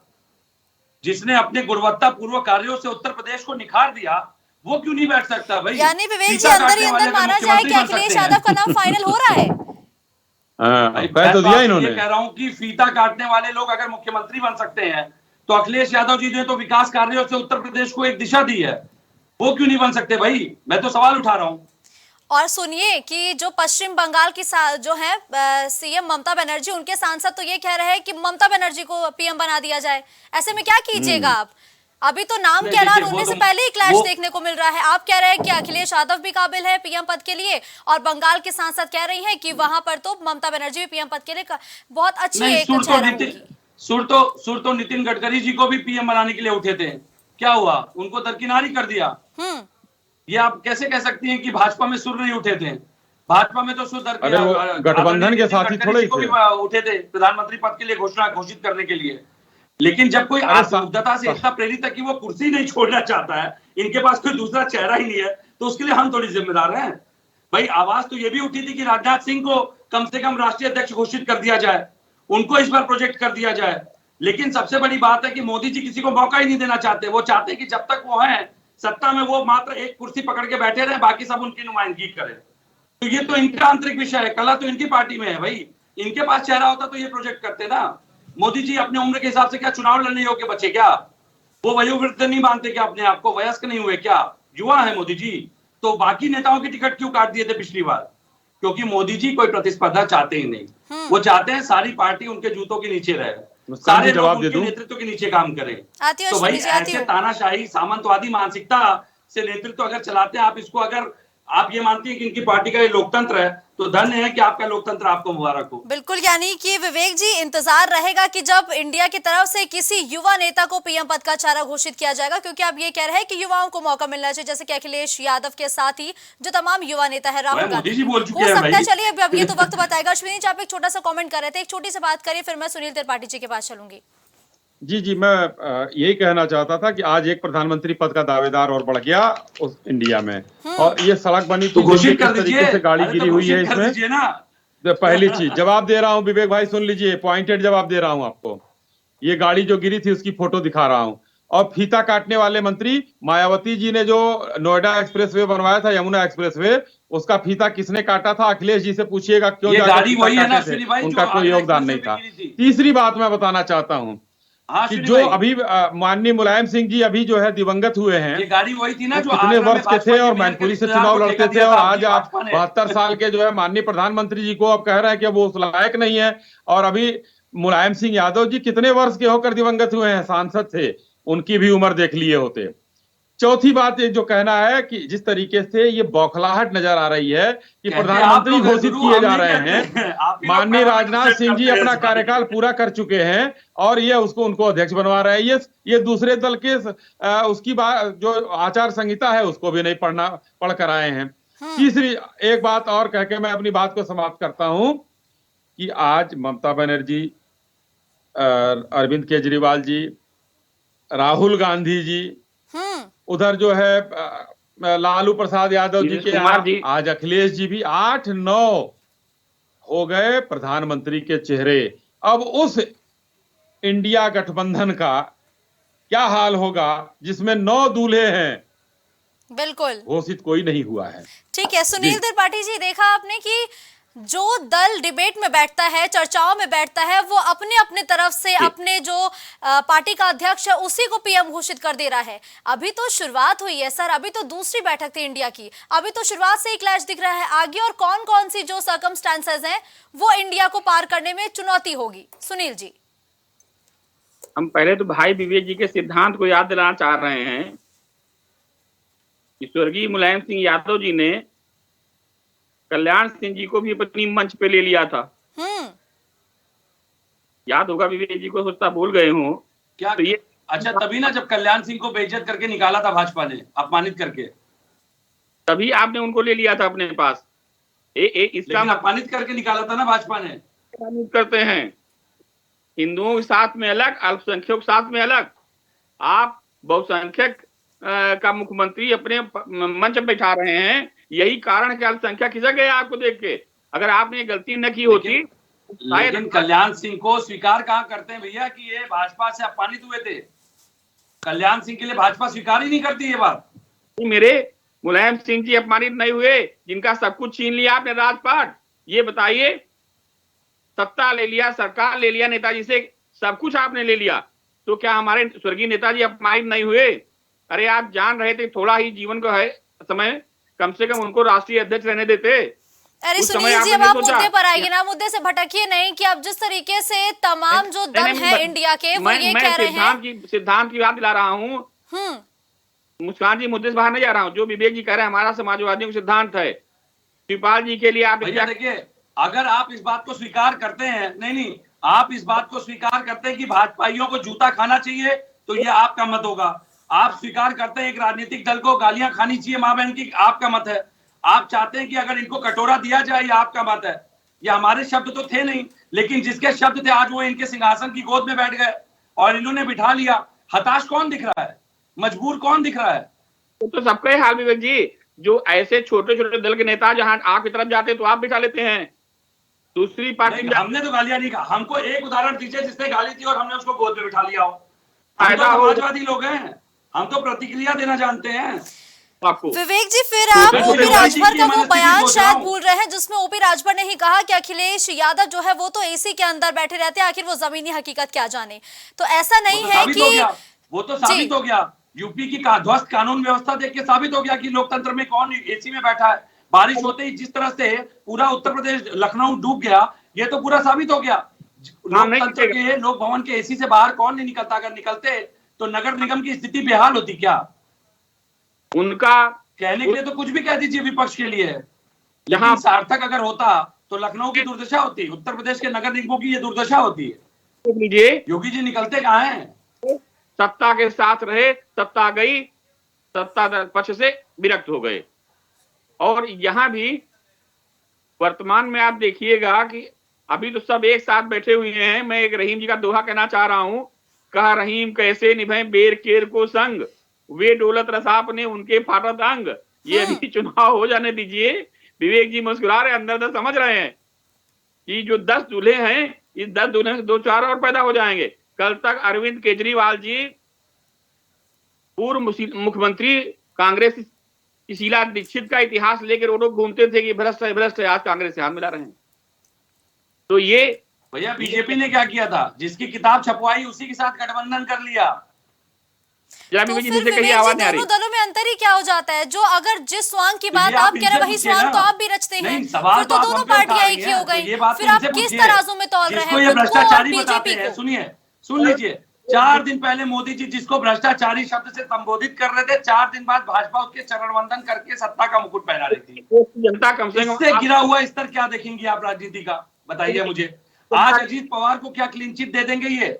जिसने अपने गुणवत्तापूर्व कार्यों से उत्तर प्रदेश को निखार दिया, वो क्यों नहीं बैठ सकता भाई? यानी विवेक जी, अंदर ही अंदर माना जाए कि अखिलेश यादव का नाम फाइनल हो रहा है। मैं तो दिया इन्होंने। ये कह रहा हूं कि फीता काटने वाले लोग अगर मुख्यमंत्री बन सकते हैं, तो अखिलेश यादव जी ने तो विकास कार्यों से उत्तर प्रदेश को एक दिशा दी है, वो क्यों नहीं बन सकते भाई? मैं तो सवाल उठा रहा हूं। और सुनिए कि जो पश्चिम बंगाल की जो है सीएम ममता बनर्जी, उनके सांसद तो ये कह रहे हैं कि ममता बनर्जी को पीएम बना दिया जाए। ऐसे में क्या कीजिएगा आप? अभी तो नाम के ऐलान होने से पहले ही क्लैश देखने को मिल रहा है। आप कह रहे हैं कि अखिलेश यादव भी काबिल है पीएम पद के लिए, और बंगाल के सांसद कह रही हैं कि वहां पर तो ममता बनर्जी भी पीएम पद के लिए बहुत अच्छी एक चेहरा होगी। सुर तो नितिन गडकरी जी को भी पीएम बनाने के लिए उठे थे, क्या हुआ? उनको दरकिनार ही कर दिया। ये आप कैसे कह सकती हैं कि भाजपा में सुर नहीं उठे थे? भाजपा में तो सुर गठबंधन के साथी थोड़े उठे थे प्रधानमंत्री पद के लिए घोषित करने के लिए। लेकिन जब कोई आत्मउद्धता से इतना प्रेरित है कि वो कुर्सी नहीं छोड़ना चाहता है, इनके पास कोई दूसरा चेहरा ही नहीं है, तो उसके लिए हम थोड़ी जिम्मेदार हैं भाई। आवाज तो ये भी उठी थी कि राजनाथ सिंह को कम से कम राष्ट्रीय अध्यक्ष घोषित कर दिया जाए, उनको इस बार प्रोजेक्ट कर दिया जाए। लेकिन सबसे बड़ी बात है कि मोदी जी किसी को मौका ही नहीं देना चाहते। वो चाहते कि जब तक वो है सत्ता में, वो मात्र एक कुर्सी पकड़ के बैठे रहे, बाकी सब उनकी नुमाइंदगी करें। तो ये तो इनका आंतरिक विषय है, कला तो इनकी पार्टी में है भाई। इनके पास चेहरा होता तो ये प्रोजेक्ट करते ना। मोदी जी अपने उम्र के हिसाब से क्या चुनाव लड़ने योग्य बचे क्या? वो वयोवृद्ध नहीं मानते क्या अपने आप को? वयस्क नहीं हुए क्या? युवा है मोदी जी। तो बाकी नेताओं की टिकट क्यों काट दिए थे पिछली बार? क्योंकि मोदी जी कोई प्रतिस्पर्धा चाहते ही नहीं। वो चाहते हैं सारी पार्टी उनके जूतों के नीचे रहे, सारे लोग उनके नेतृत्व के नीचे काम करें। तो भाई ऐसे तानाशाही सामंतवादी मानसिकता से नेतृत्व अगर चलाते हैं आप, इसको अगर आप ये मानती हैं कि इनकी पार्टी का ये लोकतंत्र है, तो धन्य है कि आपका लोकतंत्र, आपको मुबारक हो। बिल्कुल, यानी कि विवेक जी, इंतजार रहेगा कि जब इंडिया की तरफ से किसी युवा नेता को पीएम पद का चेहरा घोषित किया जाएगा, क्योंकि आप ये कह रहे हैं कि युवाओं को मौका मिलना चाहिए, जैसे कि अखिलेश यादव के साथ ही जो तमाम युवा नेता है, राहुल गांधी हो सकता है। चलिए, अब ये तो वक्त बताएगा। अश्विनी जी, आप एक छोटा सा कॉमेंट कर रहे थे, एक छोटी सी बात करिए, फिर मैं सुनील त्रिपाठी जी के पास चलूंगी। जी, मैं यही कहना चाहता था कि आज एक प्रधानमंत्री पद का दावेदार और बढ़ गया उस इंडिया में, और ये सड़क बनी तो घोषित कर तरीके से गाड़ी गिरी हुई है इसमें। पहली चीज जवाब दे रहा हूं विवेक भाई, सुन लीजिए, पॉइंटेड जवाब दे रहा हूं आपको। ये गाड़ी जो गिरी थी उसकी फोटो दिखा रहा हूं। और फीता काटने वाले मंत्री मायावती जी ने जो नोएडा एक्सप्रेसवे बनवाया था, यमुना एक्सप्रेसवे, उसका फीता किसने काटा था? अखिलेश जी से पूछिएगा क्यों गाड़ी वही है ना, उनका कोई योगदान नहीं था। तीसरी बात मैं बताना चाहता हूं कि जो अभी माननीय मुलायम सिंह जी अभी जो है दिवंगत हुए हैं, ये गाड़ी वही थी ना जो कितने वर्ष के थे और मैनपुरी से चुनाव लड़ते थे, और आज आप 72 साल के जो है माननीय प्रधानमंत्री जी को अब कह रहे हैं कि वो उस लायक नहीं है। और अभी मुलायम सिंह यादव जी कितने वर्ष के होकर दिवंगत हुए हैं, सांसद थे, उनकी भी उम्र देख लिए होते। चौथी बात जो कहना है कि जिस तरीके से ये बौखलाहट नजर आ रही है कि प्रधानमंत्री घोषित किए जा रहे हैं, माननीय राजनाथ सिंह जी अपना कार्यकाल पूरा कर चुके हैं और ये उनको अध्यक्ष बनवा रहे हैं। ये दूसरे दल के उसकी बात जो आचार संहिता है उसको भी नहीं पढ़ कर आए हैं। तीसरी एक बात और कह के मैं अपनी बात को समाप्त करता हूं कि आज ममता बनर्जी, अरविंद केजरीवाल जी, राहुल गांधी जी, उधर जो है लालू प्रसाद यादव जी के आज अखिलेश जी भी 8-9 हो गए प्रधानमंत्री के चेहरे। अब उस इंडिया गठबंधन का क्या हाल होगा जिसमें 9 दूल्हे हैं? बिल्कुल, घोषित कोई नहीं हुआ है। ठीक है सुनील त्रिपाठी जी, देखा आपने कि जो दल डिबेट में बैठता है, चर्चाओं में बैठता है, वो अपने अपने तरफ से अपने जो पार्टी का अध्यक्ष है उसी को पीएम घोषित कर दे रहा है। अभी तो शुरुआत हुई है सर, अभी तो दूसरी बैठक थी इंडिया की, अभी तो शुरुआत से ही क्लैश दिख रहा है। आगे और कौन कौन सी जो सर्कमस्टांसेस हैं वो इंडिया को पार करने में चुनौती होगी? सुनील जी, हम पहले तो भाई विवेक जी के सिद्धांत को याद दिलाना चाह रहे हैं कि स्वर्गीय मुलायम सिंह यादव जी ने कल्याण सिंह जी को भी अपनी मंच पे ले लिया था। याद होगा विवेक जी को, सोचता भूल गए हो क्या? तो ये अच्छा, तभी ना जब कल्याण सिंह को बेइज्जत करके निकाला था भाजपा ने, अपमानित करके, तभी आपने उनको ले लिया था अपने पास। इसका अपमानित करके निकाला था ना भाजपा ने। अपमानित करते हैं, हिंदुओं के साथ में अलग, अल्पसंख्यकों के साथ में अलग। आप बहुसंख्यक का मुख्यमंत्री अपने मंच पे बैठा रहे हैं, यही कारण कि अल्पसंख्यक खिसक गए आपको देख के। अगर आपने गलती न की होती, लेकिन कल्याण सिंह को स्वीकार कहाँ करते हैं भैया कि ये भाजपा से अपमानित हुए थे? कल्याण सिंह के लिए भाजपा स्वीकार ही नहीं करती ये बात। मेरे मुलायम सिंह जी अपमानित नहीं हुए, जिनका सब कुछ छीन लिया आपने राजपाट। ये बताइए, सत्ता ले लिया, सरकार ले लिया, नेताजी से सब कुछ आपने ले लिया, तो क्या हमारे स्वर्गीय नेताजी अपमानित नहीं हुए? अरे आप जान रहे थे थोड़ा ही जीवन का है समय, कम से कम उनको राष्ट्रीय अध्यक्ष रहने देते। अरे सुनील जी, अब आप मुद्दे पर आइए ना, मुद्दे से भटकिए नहीं कि अब जिस तरीके से तमाम जो दल हैं इंडिया के वो ये कह रहे हैं, सिद्धांत की बात दिला रहा हूँ। मुस्कान जी, मुद्दे से बाहर नहीं जा रहा हूँ। जो विवेक जी कह रहे हैं हमारा समाजवादियों का सिद्धांत है। शिवपाल जी के लिए आप देखिए, अगर आप इस बात को स्वीकार करते हैं, नहीं, आप इस बात को स्वीकार करते हैं कि भाजपाइयों को जूता खाना चाहिए, तो ये आपका मत होगा। आप स्वीकार करते हैं एक राजनीतिक दल को गालियां खानी चाहिए मां बहन की, आपका मत है। आप चाहते हैं कि अगर इनको कटोरा दिया जाए, ये आपका मत है। ये हमारे शब्द तो थे नहीं, लेकिन जिसके शब्द थे आज वो इनके सिंहासन की गोद में बैठ गए और इन्होंने बिठा लिया। हताश कौन दिख रहा है? मजबूर कौन दिख रहा है? तो सबका हाल विवेक जी, जो ऐसे छोटे छोटे दल के नेता जहां आपकी तरफ जाते हैं तो आप बिठा लेते हैं, दूसरी पार्टी। हमने तो गालियां नहीं कहा। हमको एक उदाहरण दीजिए जिसने गाली दी और हमने उसको गोद में बिठा लिया हो। हम तो समाजवादी लोग हैं, हम तो प्रतिक्रिया देना जानते हैं। विवेक जी, फिर आप ओपी राजभर का वो बयान शायद भूल रहे हैं जिसमें ओपी राजभर ने ही कहा कि अखिलेश यादव जो है वो तो एसी के अंदर बैठे रहते हैं, आखिर वो जमीनी हकीकत क्या जाने। तो ऐसा नहीं है कि वो तो साबित हो गया। यूपी की ध्वस्त कानून व्यवस्था देख के साबित हो गया कि लोकतंत्र में कौन एसी में बैठा है। बारिश होते ही जिस तरह से पूरा उत्तर प्रदेश, लखनऊ डूब गया, ये तो पूरा साबित हो गया। लोकतंत्र के, लोक भवन के एसी से बाहर कौन नहीं निकलता? अगर निकलते तो नगर निगम की स्थिति बेहाल होती क्या? उनका कहने के लिए तो कुछ भी कह दीजिए विपक्ष के लिए, जहां सार्थक अगर होता तो लखनऊ की दुर्दशा होती, उत्तर प्रदेश के नगर निगमों की ये दुर्दशा होती है। योगी जी निकलते कहाँ हैं? सत्ता के साथ रहे, सत्ता गई, सत्ता पक्ष से विरक्त हो गए। और यहां भी वर्तमान में आप देखिएगा कि अभी तो सब एक साथ बैठे हुए हैं। मैं एक रहीम जी का दोहा कहना चाह रहा हूं, कहा रहीम कैसे निभाए बेर केर को संग, वे डोलत रसाप ने उनके फाटत अंग। ये अभी चुनाव हो जाने दीजिए। विवेक जी मुस्कुरा रहे, अंदर अंदर समझ रहे हैं कि जो 10 दूल्हे हैं, इस 10 दूल्हे से 2-4 और पैदा हो जाएंगे। कल तक अरविंद केजरीवाल जी, पूर्व मुख्यमंत्री कांग्रेस की शीला दीक्षित का इतिहास लेकर वो लोग घूमते थे कि भ्रष्ट है भ्रष्ट है, आज कांग्रेस से हाथ मिला रहे हैं। तो ये भैया बीजेपी ने क्या किया था? जिसकी किताब छपवाई उसी के साथ गठबंधन कर लिया। तो फिर दोनों दलों में अंतर ही क्या हो जाता है? जो अगर जिस स्वांग की बात आप कह रहे हैं वही स्वांग तो आप भी रचते हैं, फिर तो दोनों पार्टियां एक ही हो गई। फिर आप किस तराजू में तौल रहे हैं भ्रष्टाचारी बताते हैं? सुन लीजिए, 4 दिन पहले मोदी जी जिसको भ्रष्टाचारी शब्द से संबोधित कर रहे थे, 4 दिन बाद भाजपा उसके चरण वंदन करके सत्ता का मुकुट पहना रही थी। जनता कम से कम गिरा हुआ स्तर क्या देखेंगे आप राजनीति का? बताइए मुझे। आज अजीत पवार को क्या क्लीन चिट दे देंगे ये?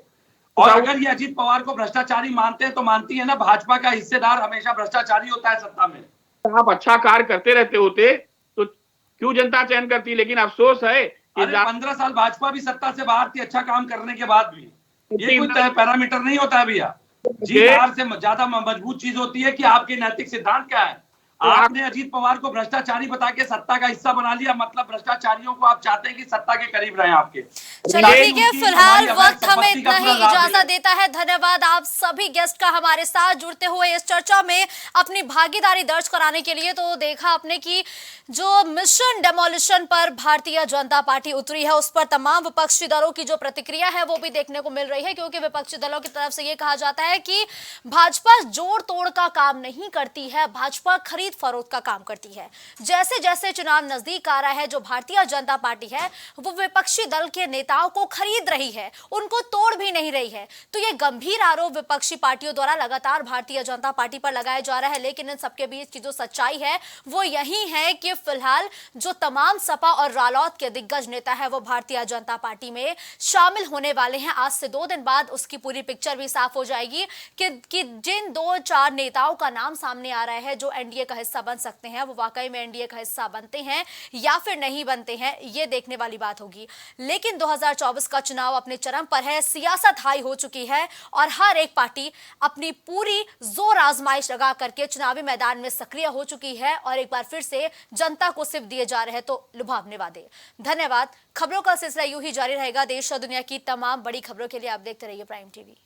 और अगर ये अजीत पवार को भ्रष्टाचारी मानते हैं तो मानती है ना, भाजपा का हिस्सेदार हमेशा भ्रष्टाचारी होता है सत्ता में। आप अच्छा कार्य करते रहते होते तो क्यों जनता चयन करती? लेकिन अफसोस है कि 15 साल भाजपा भी सत्ता से बाहर थी, अच्छा काम करने के बाद भी। ये कोई पैरामीटर नहीं होता है भैया। जीत हार से ज्यादा मजबूत चीज होती है कि आपके नैतिक सिद्धांत क्या है, आपने अजीत पवार को भ्रष्टाचारी बता के सत्ता का हिस्सा बना लिया, मतलब भ्रष्टाचारियों को आप चाहते हैं कि सत्ता के करीब रहें आपके। चलो ठीक है, फिलहाल वक्त हमें संपत्ति इतना का ही पूरा लाभ इजाजत ले। देता है। धन्यवाद आप सभी गेस्ट का हमारे साथ जुड़ते हुए इस चर्चा में अपनी भागीदारी दर्ज कराने के लिए। तो देखा आपने कि जो मिशन डेमोलिशन पर भारतीय जनता पार्टी उतरी है, उस पर तमाम विपक्षी दलों की जो प्रतिक्रिया है वो भी देखने को मिल रही है, क्योंकि विपक्षी दलों की तरफ से ये कहा जाता है कि भाजपा जोड़ तोड़ का काम नहीं करती है, भाजपा खरीद फरोख्त का काम करती है। जैसे जैसे चुनाव नजदीक आ रहा है, जो भारतीय जनता पार्टी है वो विपक्षी दल के नेताओं को खरीद रही है, उनको तोड़ भी नहीं रही है। तो ये गंभीर आरोप विपक्षी पार्टियों द्वारा लगातार भारतीय जनता पार्टी पर लगाया जा रहा है। लेकिन इन सबके बीच की जो सच्चाई है वो यही है कि फिलहाल जो तमाम सपा और रालोद के दिग्गज नेता है वो भारतीय जनता पार्टी में शामिल होने वाले हैं। आज से 2 दिन बाद उसकी पूरी पिक्चर भी साफ हो जाएगी कि जिन 2-4 नेताओं का नाम सामने आ रहा है जो एनडीए का हिस्सा बन सकते हैं, वो वाकई में एनडीए का हिस्सा बनते हैं या फिर नहीं बनते हैं, ये देखने वाली बात होगी। लेकिन 2024 का चुनाव अपने चरम पर है, सियासत हाई हो चुकी है और हर एक पार्टी अपनी पूरी जोर आजमाइश लगा करके चुनावी मैदान में सक्रिय हो चुकी है और एक बार फिर से जनता को सिर्फ दिए जा रहे हैं तो लुभावने वादे। धन्यवाद। खबरों का सिलसिला यूं ही जारी रहेगा। देश और दुनिया की तमाम बड़ी खबरों के लिए आप देखते रहिए प्राइम टीवी।